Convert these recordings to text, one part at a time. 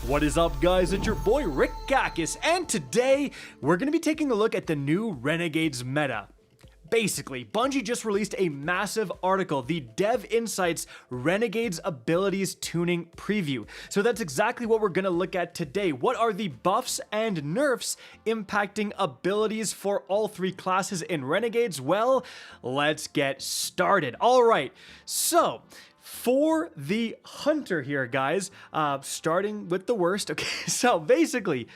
What is up, guys? It's your boy Rick Gakis, and today we're going to be taking a look at the new Renegades meta. Basically, Bungie just released a massive article, the Dev Insights Renegades Abilities Tuning Preview. So that's exactly what we're going to look at today. What are the buffs and nerfs impacting abilities for all three classes in Renegades? Well, let's get started. All right, so for the Hunter here, guys, starting with the worst. Okay, so basically,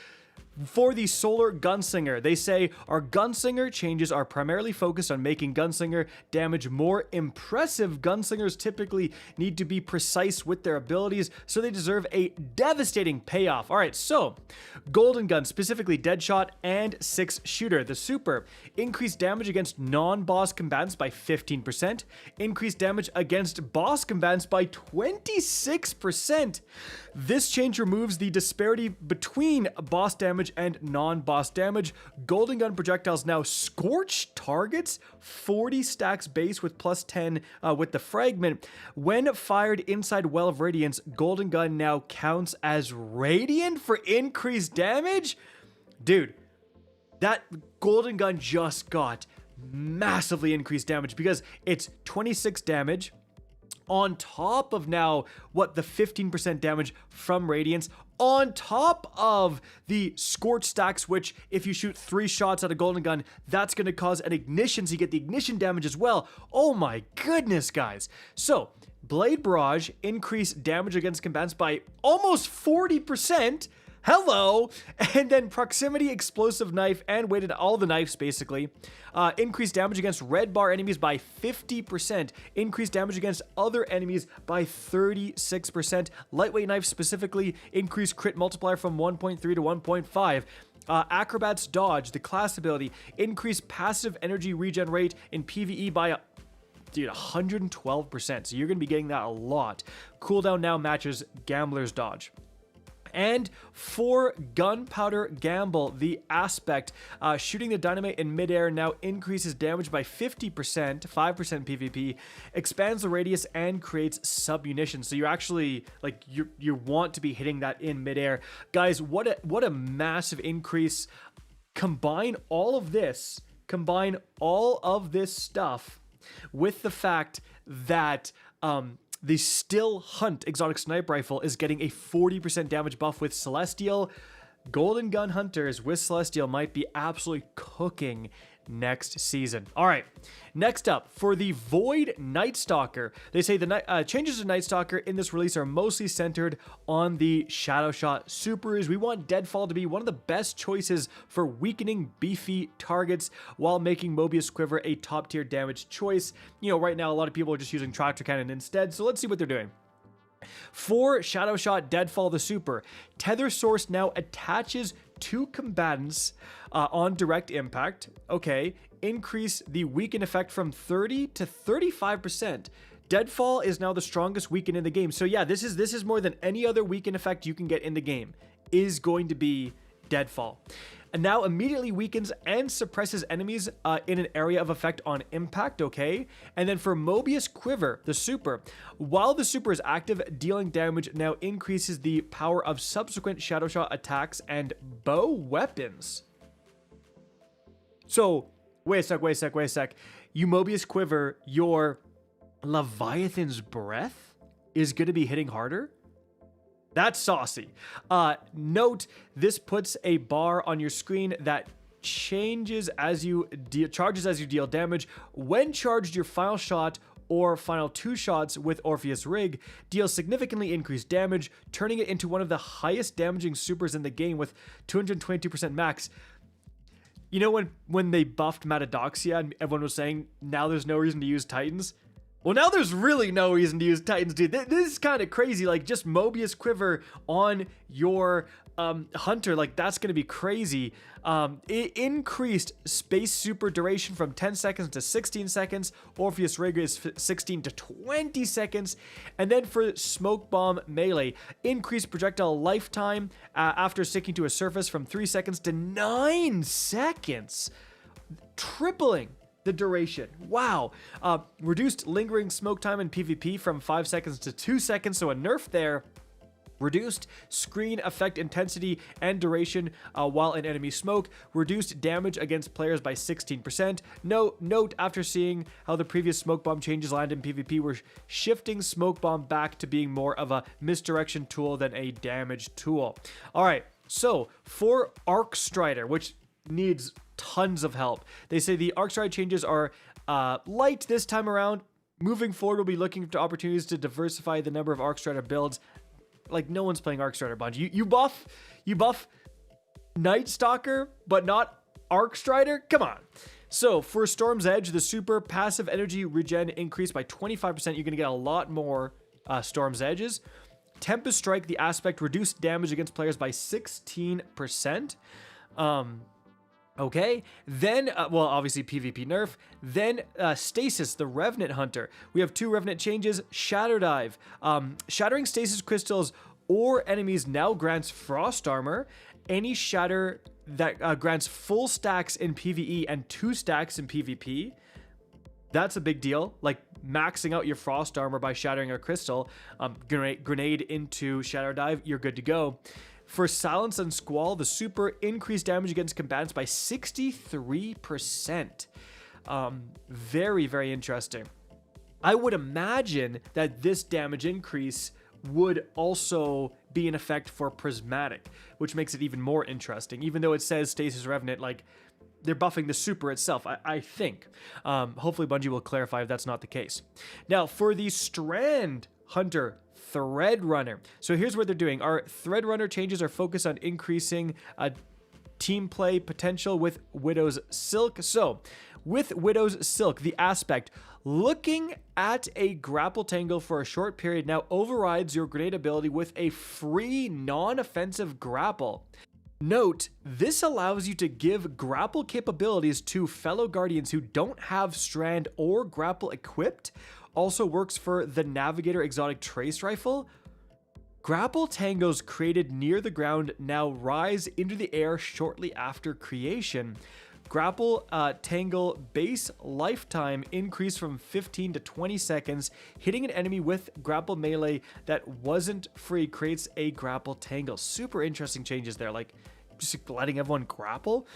for the Solar Gunslinger, they say our Gunslinger changes are primarily focused on making Gunslinger damage more impressive. Gunslingers typically need to be precise with their abilities, so they deserve a devastating payoff. All right, so Golden Gun, specifically Deadshot and 6-shooter. The Super, increased damage against non-boss combatants by 15%, increased damage against boss combatants by 26%. This change removes the disparity between boss damage and non-boss damage. Golden Gun projectiles now scorch targets 40 stacks base with plus 10 with the fragment. When fired inside Well of Radiance, Golden Gun now counts as radiant for increased damage. Dude, that Golden Gun just got massively increased damage because it's 26 damage on top of now what the 15% damage from Radiance, on top of the Scorch stacks, which if you shoot 3 shots at a Golden Gun, that's going to cause an ignition, so you get the ignition damage as well. Oh my goodness, guys. So Blade Barrage increased damage against combatants by almost 40%. Hello! And then Proximity Explosive Knife and weighted all the knives basically. Increased damage against red bar enemies by 50%. Increased damage against other enemies by 36%. Lightweight knife specifically increased crit multiplier from 1.3 to 1.5. Acrobat's Dodge, the class ability, increased passive energy regen rate in PvE by 112%. So you're going to be getting that a lot. Cooldown now matches Gambler's Dodge. And for Gunpowder Gamble, the aspect, shooting the dynamite in midair now increases damage by 50%, 5% PvP, expands the radius, and creates submunitions. So you're actually, like, you want to be hitting that in midair. Guys, what a massive increase. Combine all of this stuff with the fact that, the Still Hunt exotic sniper rifle is getting a 40% damage buff with Celestial. Golden Gun Hunters with Celestial might be absolutely cooking next season. All right, next up, for the Void Night Stalker, they say the changes to Night Stalker in this release are mostly centered on the Shadow Shot supers. We want Deadfall to be one of the best choices for weakening beefy targets while making Mobius Quiver a top tier damage choice. You know, right now a lot of people are just using Tractor Cannon instead, so let's see what they're doing. For Shadow Shot Deadfall the Super, Tether Source now attaches to combatants on direct impact. Okay, increase the weaken effect from 30 to 35%. Deadfall is now the strongest weaken in the game. So yeah, this is more than any other weaken effect you can get in the game is going to be Deadfall. And now immediately weakens and suppresses enemies in an area of effect on impact, okay? And then for Mobius Quiver, the Super, while the Super is active, dealing damage now increases the power of subsequent Shadow Shot attacks and bow weapons. So, wait a sec. You Mobius Quiver, your Leviathan's Breath is going to be hitting harder? That's saucy. Note, this puts a bar on your screen that changes as you charges as you deal damage. When charged, your final shot or final 2 shots with Orpheus Rig deals significantly increased damage, turning it into one of the highest damaging supers in the game with 222% max. You know when they buffed Matadoxia and everyone was saying, now there's no reason to use Titans? Well, now there's really no reason to use Titans, dude. This is kind of crazy. Like, just Mobius Quiver on your Hunter, like, that's going to be crazy. It increased Space Super duration from 10 seconds to 16 seconds. Orpheus Rig is 16 to 20 seconds. And then for Smoke Bomb Melee, increased projectile lifetime after sticking to a surface from 3 seconds to 9 seconds. Tripling the duration. Wow. Reduced lingering smoke time in PvP from 5 seconds to 2 seconds, so a nerf there. Reduced screen effect intensity and duration while in enemy smoke. Reduced damage against players by 16%. Note, after seeing how the previous smoke bomb changes land in PvP, we're shifting smoke bomb back to being more of a misdirection tool than a damage tool. All right, so for Arc Strider, which needs tons of help, they say the Arc Strider changes are light this time around. Moving forward, we'll be looking for opportunities to diversify the number of Arc Strider builds. Like, no one's playing Arc Strider, Bungie. You buff Night Stalker, but not Arc Strider? Come on. So for Storm's Edge, the super passive energy regen increased by 25%. You're going to get a lot more Storm's Edges. Tempest Strike, the aspect, reduced damage against players by 16%. Okay, then, well, obviously PvP nerf. Then Stasis, the Revenant Hunter. We have 2 Revenant changes. Shatter Dive. Shattering Stasis crystals or enemies now grants Frost Armor. Any shatter that grants full stacks in PvE and 2 stacks in PvP. That's a big deal. Like maxing out your Frost Armor by shattering a crystal. Grenade into Shatter Dive, you're good to go. For Silence and Squall, the super increased damage against combatants by 63%. Very, very interesting. I would imagine that this damage increase would also be in effect for Prismatic, which makes it even more interesting. Even though it says Stasis Revenant, like, they're buffing the super itself, I think. Hopefully Bungie will clarify if that's not the case. Now, for the Strand Hunter Thread Runner. So here's what they're doing. Our Thread Runner changes are focused on increasing team play potential with Widow's Silk. So with Widow's Silk, the aspect, looking at a grapple tangle for a short period now overrides your grenade ability with a free non-offensive grapple. Note, this allows you to give grapple capabilities to fellow guardians who don't have strand or grapple equipped. Also works for the Navigator Exotic Trace Rifle. Grapple tangles created near the ground now rise into the air shortly after creation. Grapple tangle base lifetime increased from 15 to 20 seconds. Hitting an enemy with grapple melee that wasn't free creates a grapple tangle. Super interesting changes there, like just letting everyone grapple.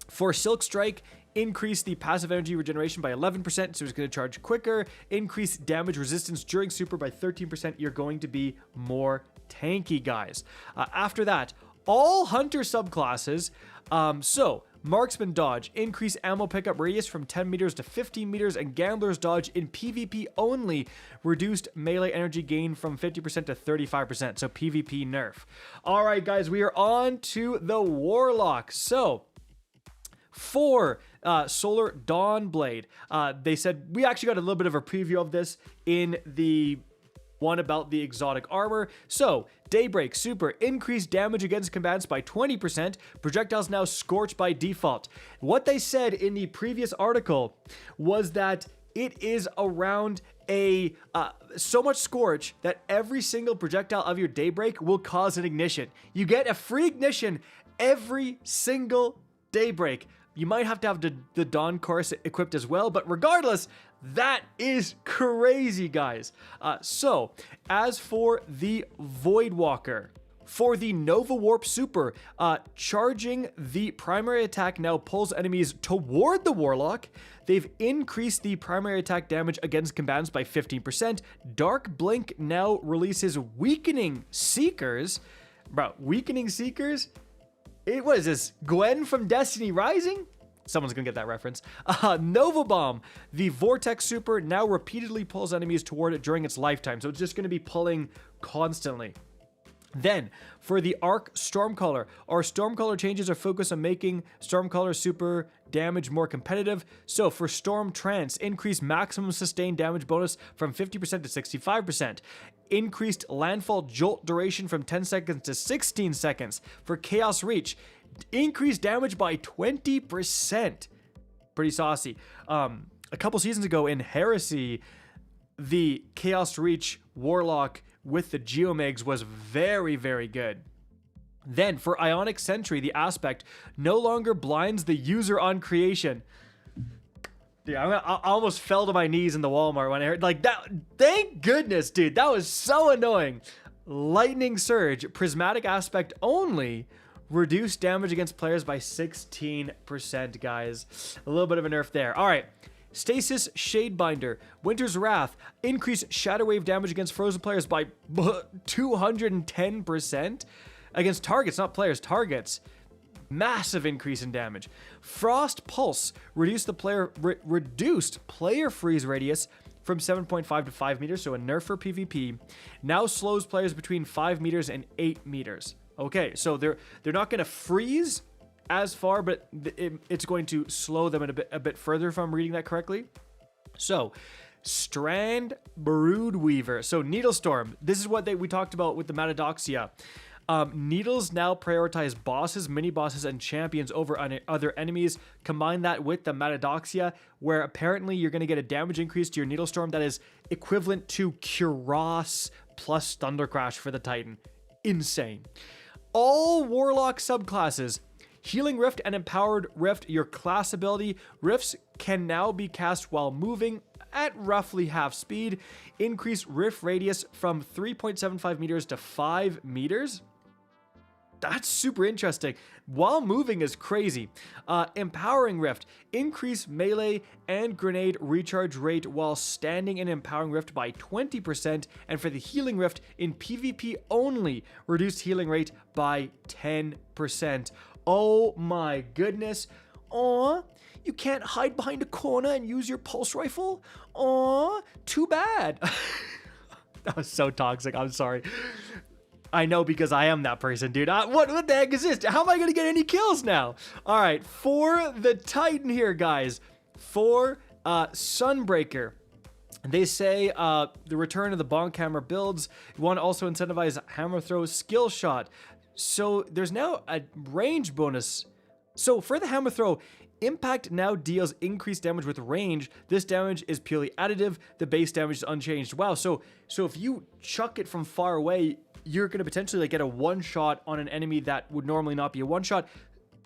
For Silk Strike, increase the passive energy regeneration by 11%, so it's going to charge quicker. Increase damage resistance during super by 13%. You're going to be more tanky, guys. After that, all Hunter subclasses. So Marksman Dodge, increase ammo pickup radius from 10 meters to 15 meters, and Gambler's Dodge in PvP only, reduced melee energy gain from 50% to 35%, so PvP nerf. All right, guys, we are on to the Warlock. So for Solar Dawnblade, they said, we actually got a little bit of a preview of this in the one about the exotic armor. So, Daybreak Super, increased damage against combatants by 20%. Projectiles now scorch by default. What they said in the previous article was that it is around a so much scorch that every single projectile of your Daybreak will cause an ignition. You get a free ignition every single Daybreak. You might have to have the Dawn Chorus equipped as well, but regardless, that is crazy, guys. So, as for the Voidwalker, for the Nova Warp Super, charging the primary attack now pulls enemies toward the Warlock. They've increased the primary attack damage against combatants by 15%. Dark Blink now releases Weakening Seekers. Bro, Weakening Seekers? What is this? Gwen from Destiny Rising? Someone's gonna get that reference. Nova Bomb. The Vortex Super now repeatedly pulls enemies toward it during its lifetime, so it's just gonna be pulling constantly. Then, for the Arc Stormcaller, our Stormcaller changes are focused on making Stormcaller super damage more competitive. So, for Storm Trance, increase maximum sustained damage bonus from 50% to 65%. Increased landfall jolt duration from 10 seconds to 16 seconds. For Chaos Reach, increased damage by 20%. Pretty saucy. A couple seasons ago in Heresy, the Chaos Reach Warlock with the Geomegs was very, very good. Then for Ionic Sentry, the aspect no longer blinds the user on creation. Dude, I almost fell to my knees in the Walmart when I heard like that. Thank goodness, dude. That was so annoying. Lightning Surge, Prismatic Aspect only, reduce damage against players by 16%, guys. A little bit of a nerf there. All right. Stasis Shadebinder, Winter's Wrath, increase Shadow Wave damage against frozen players by 210%. Against targets, not players, targets. Massive increase in damage. Frost Pulse, reduced player freeze radius from 7.5 to 5 meters, so a nerf for PvP. Now slows players between 5 meters and 8 meters. Okay, so they're not going to freeze as far, but it's going to slow them a bit further, if I'm reading that correctly. So, Strand Broodweaver. So, Needlestorm. This is what we talked about with the Matadoxia. Needles now prioritize bosses, mini-bosses, and champions over other enemies. Combine that with the Matadoxia, where apparently you're going to get a damage increase to your Needlestorm that is equivalent to Kuros plus Thunder Crash for the Titan. Insane. All Warlock subclasses, Healing Rift and Empowered Rift, your class ability. Rifts can now be cast while moving at roughly half speed. Increase Rift radius from 3.75 meters to 5 meters. That's super interesting. While moving is crazy. Empowering Rift. Increase melee and grenade recharge rate while standing in Empowering Rift by 20%. And for the Healing Rift, in PvP only, reduced healing rate by 10%. Oh my goodness. Aw, you can't hide behind a corner and use your pulse rifle? Aw, too bad. That was so toxic. I'm sorry. I know, because I am that person, dude. What the heck is this? How am I going to get any kills now? All right, for the Titan here, guys. For Sunbreaker. They say the return of the bonk hammer builds. You want to also incentivize hammer throw skill shot. So there's now a range bonus. So for the hammer throw, impact now deals increased damage with range. This damage is purely additive. The base damage is unchanged. Wow. So if you chuck it from far away, you're going to potentially like get a one shot on an enemy that would normally not be a one shot.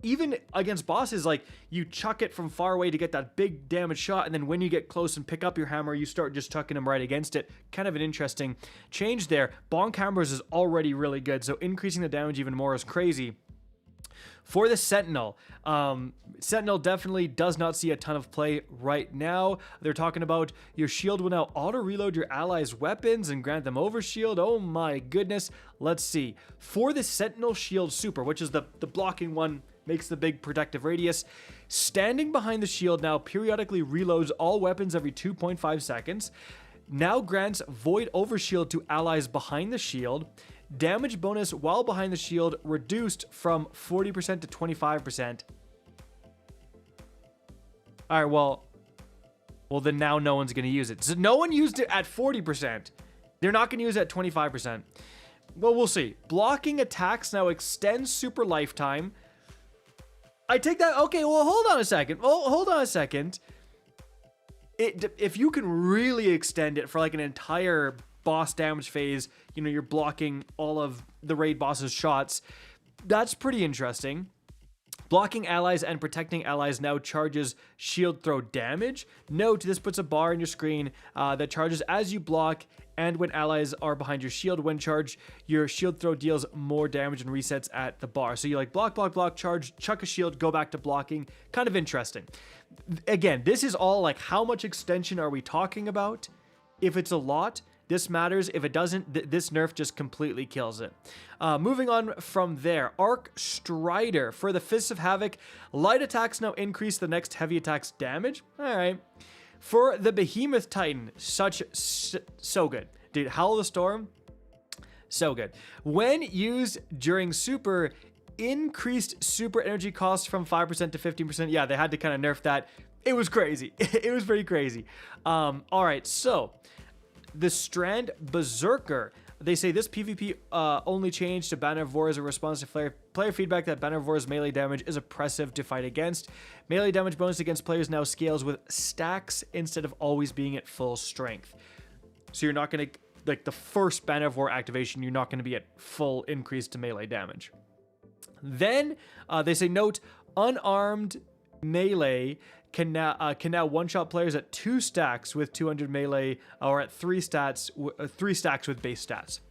Even against bosses, like you chuck it from far away to get that big damage shot, and then when you get close and pick up your hammer, you start just chucking them right against it. Kind of an interesting change there. Bonk hammers is already really good, so increasing the damage even more is crazy. For the Sentinel, Sentinel definitely does not see a ton of play right now. They're talking about your shield will now auto-reload your allies' weapons and grant them overshield. Oh my goodness. Let's see. For the Sentinel Shield Super, which is the blocking one, makes the big protective radius. Standing behind the shield now periodically reloads all weapons every 2.5 seconds. Now grants void overshield to allies behind the shield. Damage bonus while behind the shield reduced from 40% to 25%. All right, well then now no one's going to use it. So no one used it at 40%. They're not going to use it at 25%. Well, we'll see. Blocking attacks now extends super lifetime. I take that. Okay, well, hold on a second. Oh, hold on a second. If you can really extend it for like an entire boss damage phase, you know, you're blocking all of the raid boss's shots. That's pretty interesting. Blocking allies and protecting allies now charges shield throw damage. Note, this puts a bar on your screen that charges as you block, and when allies are behind your shield when charged, your shield throw deals more damage and resets at the bar. So you like block, block, block, charge, chuck a shield, go back to blocking. Kind of interesting. Again, this is all like how much extension are we talking about? If it's a lot, this matters. If it doesn't, this nerf just completely kills it. Moving on from there, Arc Strider. For the Fists of Havoc, light attacks now increase the next heavy attack's damage. All right. For the Behemoth Titan, so good. Dude, Howl of the Storm, so good. When used during Super, increased Super energy cost from 5% to 15%. Yeah, they had to kind of nerf that. It was crazy. It was pretty crazy. All right, so the Strand Berserker. They say this PvP only change to Banner of War is a response to player feedback that Banner of War's melee damage is oppressive to fight against. Melee damage bonus against players now scales with stacks instead of always being at full strength. So you're not going to, like the first Banner of War activation, you're not going to be at full increase to melee damage. Then they say, note, unarmed melee can now one-shot players at 2 stacks with 200 melee, or at 3 stacks with base stats.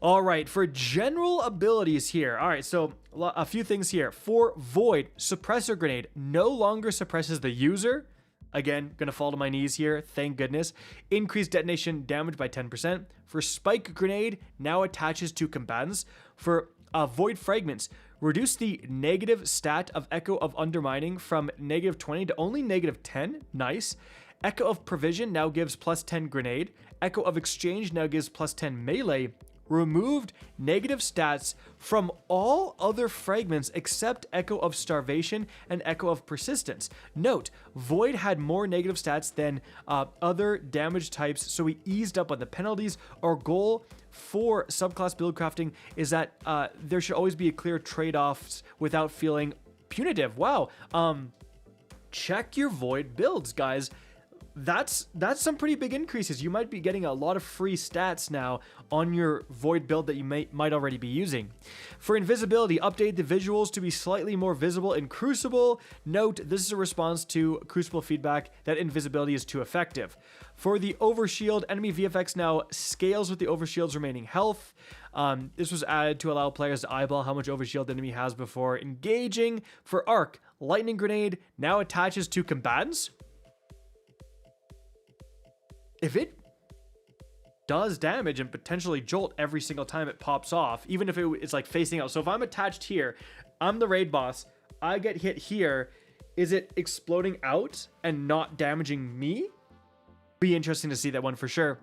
All right, for general abilities here. All right, so a few things here. For Void, Suppressor Grenade no longer suppresses the user. Again, gonna fall to my knees here, thank goodness. Increased detonation damage by 10%. For Spike Grenade, now attaches to combatants. For Void Fragments, reduce the negative stat of Echo of Undermining from negative 20 to only negative 10. Nice. Echo of Provision now gives plus 10 grenade. Echo of Exchange now gives plus 10 melee. Removed negative stats from all other fragments except Echo of Starvation and Echo of Persistence. Note, Void had more negative stats than other damage types, so we eased up on the penalties. Our goal for subclass build crafting is that there should always be a clear trade-offs without feeling punitive. Wow. Check your Void builds, guys. That's some pretty big increases. You might be getting a lot of free stats now on your Void build that you might already be using. For invisibility, update the visuals to be slightly more visible in Crucible. Note, this is a response to Crucible feedback that invisibility is too effective. For the Overshield, enemy VFX now scales with the Overshield's remaining health. This was added to allow players to eyeball how much Overshield the enemy has before engaging. For Arc, Lightning Grenade now attaches to combatants. If it does damage and potentially jolt every single time it pops off, even if it's like facing out. So if I'm attached here, I'm the raid boss, I get hit here, is it exploding out and not damaging me? Be interesting to see that one for sure.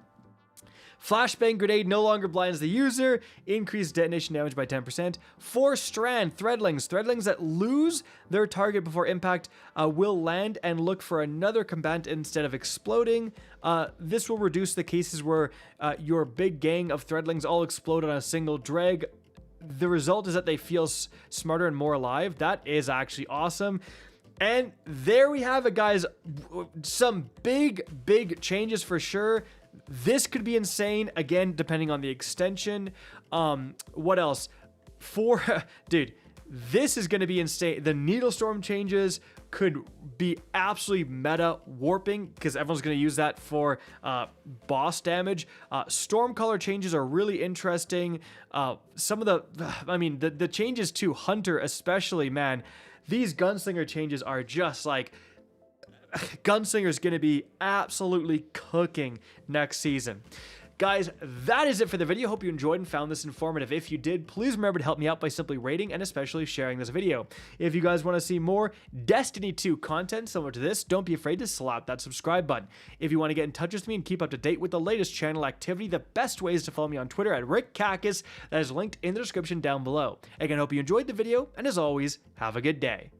Flashbang Grenade no longer blinds the user. Increased detonation damage by 10%. For Strand, Threadlings that lose their target before impact will land and look for another combatant instead of exploding. This will reduce the cases where your big gang of Threadlings all explode on a single drag. The result is that they feel smarter and more alive. That is actually awesome. And there we have it, guys. Some big changes for sure. This could be insane, again, depending on the extension. What else? Dude, this is going to be insane. The Needle Storm changes could be absolutely meta warping because everyone's going to use that for boss damage. Storm color changes are really interesting. Some of the changes to Hunter especially, man. These Gunslinger changes are just like... Gunslinger's going to be absolutely cooking next season. Guys, that is it for the video. Hope you enjoyed and found this informative. If you did, please remember to help me out by simply rating and especially sharing this video. If you guys want to see more Destiny 2 content similar to this, don't be afraid to slap that subscribe button. If you want to get in touch with me and keep up to date with the latest channel activity, the best way is to follow me on Twitter at RickCacus. That is linked in the description down below. Again, I hope you enjoyed the video, and as always, have a good day.